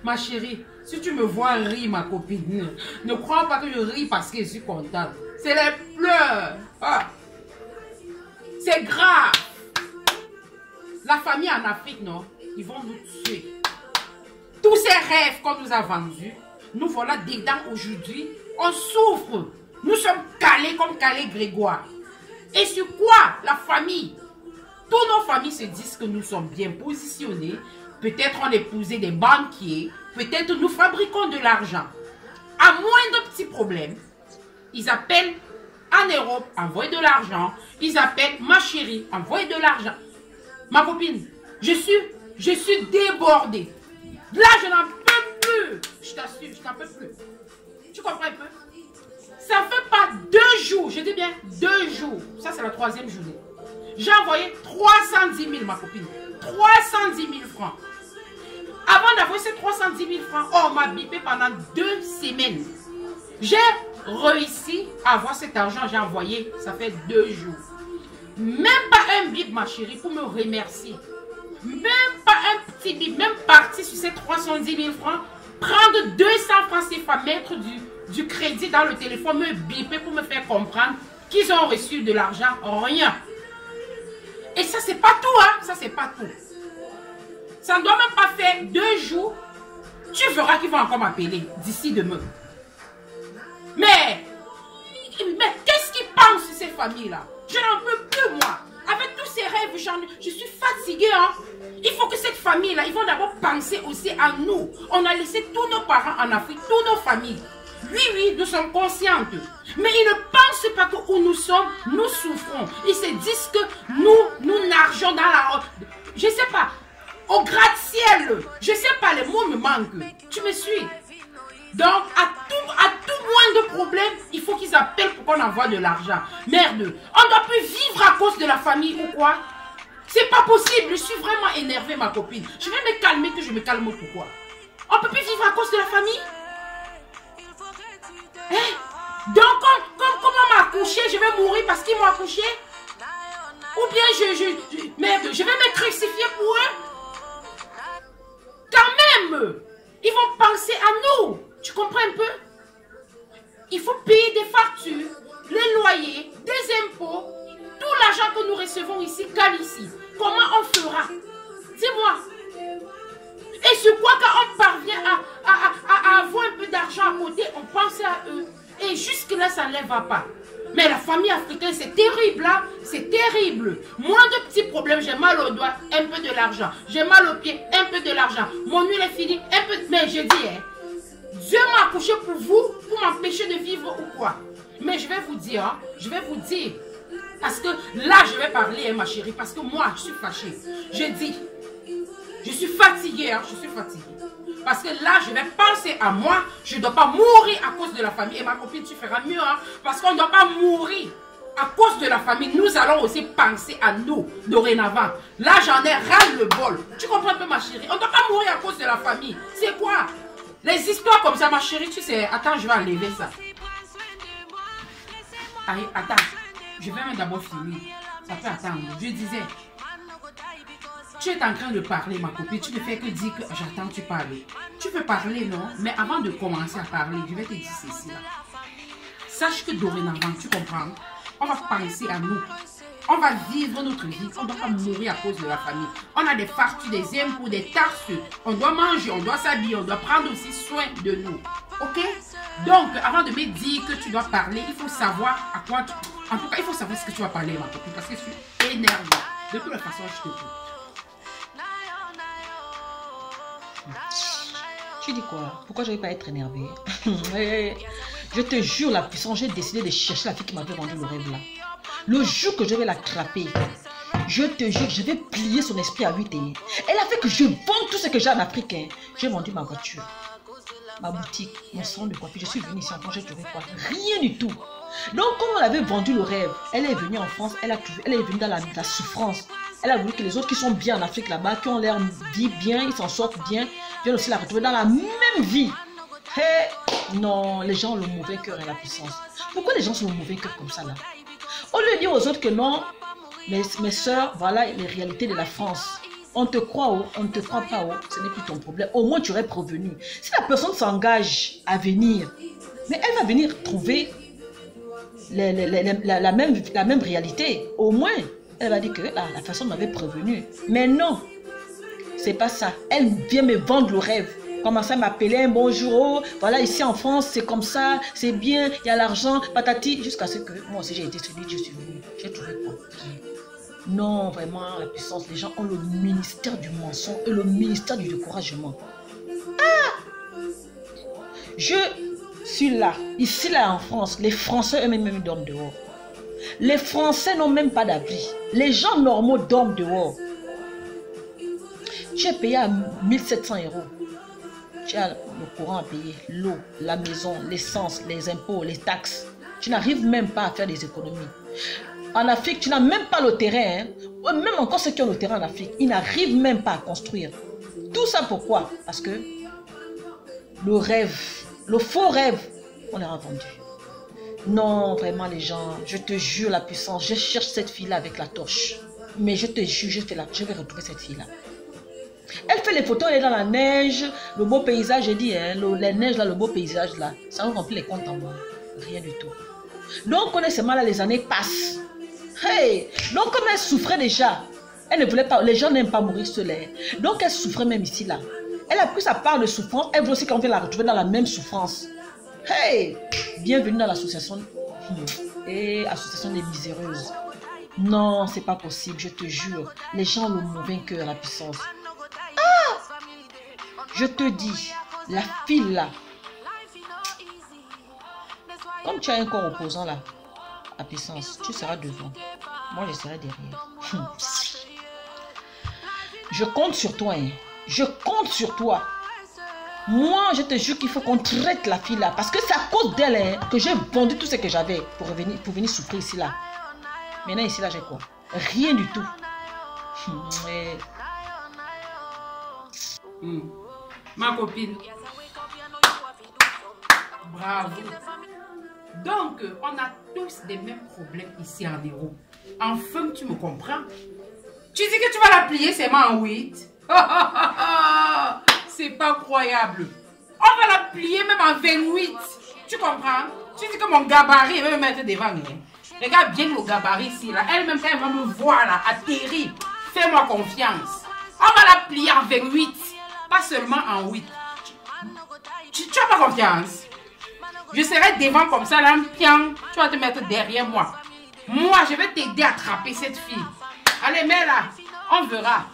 Ma chérie, si tu me vois rire, ma copine, ne crois pas que je ris parce que je suis contente. C'est les pleurs. Ah. C'est grave. La famille en Afrique, non, ils vont nous tuer. Tous ces rêves qu'on nous a vendus, nous voilà dedans aujourd'hui. On souffre. Nous sommes calés comme calé Grégoire. Et sur quoi la famille? Toutes nos familles se disent que nous sommes bien positionnés. Peut-être on épousait des banquiers. Peut-être nous fabriquons de l'argent. À moindre petit problème, ils appellent en Europe, envoyer de l'argent. Ils appellent ma chérie, envoyer de l'argent. Ma copine, je suis débordée. Là, je n'en peux plus. Je t'assure, je n'en peux plus. Tu comprends un peu? Ça fait pas 2 jours, je dis bien 2 jours. Ça, c'est la 3e journée. J'ai envoyé 310 000, ma copine. 310 000 francs. Avant d'envoyer ces 310 000 francs, on m'a bipé pendant 2 semaines. J'ai réussi à avoir cet argent, j'ai envoyé, ça fait 2 jours. Même pas un bip, ma chérie, pour me remercier. Même pas un petit bip, même parti sur ces 310 000 francs, prendre 200 francs CFA, mettre du crédit dans le téléphone, me biper pour me faire comprendre qu'ils ont reçu de l'argent, rien. Et ça, c'est pas tout, hein. Ça, c'est pas tout. Ça ne doit même pas faire 2 jours. Tu verras qu'ils vont encore m'appeler d'ici demain. Mais qu'est-ce qu'ils pensent, ces familles-là? Je n'en peux plus, moi. Avec tous ces rêves, je suis fatiguée, hein. Il faut que cette famille-là, ils vont d'abord penser aussi à nous. On a laissé tous nos parents en Afrique, toutes nos familles. Oui, oui, nous sommes conscientes. Mais ils ne pensent pas que où nous sommes, nous souffrons. Ils se disent que nous nageons dans la... Je ne sais pas, au gratte-ciel. Je ne sais pas, les mots me manquent. Tu me suis? Donc, à tout moindre problème, il faut qu'ils appellent pour qu'on envoie de l'argent. Merde, on ne doit plus vivre à cause de la famille ou quoi? C'est pas possible, je suis vraiment énervée, ma copine. Je vais me calmer, que je me calme pourquoi? On ne peut plus vivre à cause de la famille? Hein? Donc, comme on m'a accouché, je vais mourir parce qu'ils m'ont accouché? Ou bien merde, je vais me crucifier pour eux? Quand même, ils vont penser à nous. Tu comprends un peu? Il faut payer des factures, les loyers, des impôts. Tout l'argent que nous recevons ici, gagne ici. Comment on fera? Dis-moi. Et sur quoi quand on parvient à avoir un peu d'argent à côté, on pense à eux. Et jusque-là, ça ne les va pas. Mais la famille africaine, c'est terrible, hein? C'est terrible. Moins de petits problèmes, j'ai mal au doigt, un peu de l'argent. J'ai mal aux pieds, un peu de l'argent. Mon huile est finie, un peu. Mais je dis, hein, Dieu m'a accouché pour vous, pour m'empêcher de vivre ou quoi? Mais je vais vous dire, hein, parce que là, je vais parler, hein, ma chérie, parce que moi, je suis fâchée. Je dis, je suis fatiguée, hein, je suis fatiguée. Parce que là, je vais penser à moi, je ne dois pas mourir à cause de la famille. Et ma copine, tu feras mieux, hein, parce qu'on ne doit pas mourir à cause de la famille. Nous allons aussi penser à nous, dorénavant. Là, j'en ai ras le bol. Tu comprends un peu, ma chérie? On ne doit pas mourir à cause de la famille. C'est quoi? Les histoires comme ça, ma chérie, tu sais, attends, je vais enlever ça. Allez, attends, je vais même d'abord finir. Ça peut attendre. Je disais, tu es en train de parler, ma copine, tu ne fais que dire que j'attends tu parler. Tu peux parler, non? Mais avant de commencer à parler, je vais te dire ceci là. Sache que dorénavant, tu comprends, on va penser à nous. On va vivre notre vie. On ne doit pas mourir à cause de la famille. On a des factures, des impôts, des taxes. On doit manger, on doit s'habiller, on doit prendre aussi soin de nous. Ok? Donc, avant de me dire que tu dois parler, il faut savoir à quoi tu... En tout cas, il faut savoir ce que tu vas parler, ma copine, parce que je suis énervée. De toute façon, je te dis. Tu dis quoi? Pourquoi je ne vais pas être énervée? Je te jure, la puissance, j'ai décidé de chercher la fille qui m'avait vendu le rêve là. Le jour que je vais l'attraper, je te jure, je vais plier son esprit à 8 et elle a fait que je vends tout ce que j'ai en Afrique. Hein. J'ai vendu ma voiture, ma boutique, mon salon de coiffure. Je suis venue ici en France, j'ai trouvé quoi? Rien du tout. Donc, comme on avait vendu le rêve, elle est venue en France, elle est venue dans la souffrance. Elle a voulu que les autres qui sont bien en Afrique là-bas, qui ont l'air vie bien, ils s'en sortent bien, viennent aussi la retrouver dans la même vie. Hey, non, les gens ont le mauvais cœur et la puissance. Pourquoi les gens sont le mauvais cœur comme ça là? Au lieu de dire aux autres que non, mes soeurs, voilà les réalités de la France. On te croit ou on ne te croit pas, ce n'est plus ton problème. Au moins, tu aurais prévenu. Si la personne s'engage à venir, mais elle va venir trouver la même réalité. Au moins, elle va dire que la personne m'avait prévenu. Mais non, c'est pas ça. Elle vient me vendre le rêve. Commencer à m'appeler, bonjour, voilà, ici en France, c'est comme ça, c'est bien, il y a l'argent, patati, jusqu'à ce que moi aussi j'ai été séduite, je suis venue. J'ai trouvé quoi? Non, vraiment, la puissance, les gens ont le ministère du mensonge et le ministère du découragement. Ah! Je suis là, ici là en France, les Français eux-mêmes dorment dehors. Les Français n'ont même pas d'abri. Les gens normaux dorment dehors. Tu es payé à 1700 €. Tu as le courant à payer, l'eau, la maison, l'essence, les impôts, les taxes. Tu n'arrives même pas à faire des économies. En Afrique, tu n'as même pas le terrain. Hein. Même encore ceux qui ont le terrain en Afrique, ils n'arrivent même pas à construire. Tout ça pourquoi? Parce que le rêve, le faux rêve, on l'a vendu. Non, vraiment les gens, je te jure la puissance, je cherche cette fille-là avec la torche. Mais je te jure, je vais retrouver cette fille-là. Elle fait les photos, elle est dans la neige, le beau paysage, j'ai dit, hein, la neige là, le beau paysage là, ça nous remplit les comptes en moi. Rien du tout. Donc, honnêtement, là, les années passent. Hey! Donc, comme elle souffrait déjà, elle ne voulait pas, les gens n'aiment pas mourir seule. Donc, elle souffrait même ici, là. Elle a pris sa part de souffrance, elle veut aussi qu'on vienne la retrouver dans la même souffrance. Hey! Bienvenue dans l'association. Et association des miséreuses. Non, c'est pas possible, je te jure. Les gens ont le mauvais cœur, la puissance. Ah! Je te dis, la fille là, comme tu as un corps opposant là, à puissance, tu seras devant. Moi, je serai derrière. Je compte sur toi. Hein. Je compte sur toi. Moi, je te jure qu'il faut qu'on traite la fille là. Parce que c'est à cause d'elle hein, que j'ai vendu tout ce que j'avais pour venir souffrir ici là. Maintenant, ici là, j'ai quoi? Rien du tout. Mais... Ma copine. Bravo. Donc, on a tous les mêmes problèmes ici en Europe. Enfin, tu me comprends? Tu dis que tu vas la plier seulement en 8. C'est pas croyable. On va la plier même en 28. Tu comprends? Tu dis que mon gabarit va me mettre devant. Hein? Regarde bien le gabarit ici. Là. Elle-même, quand elle va me voir là, atterrir, fais-moi confiance. On va la plier en 28. Pas seulement en 8. Tu n'as pas confiance? Je serai devant comme ça, là, pian. Tu vas te mettre derrière moi. Moi, je vais t'aider à attraper cette fille. Allez, mets là. On verra.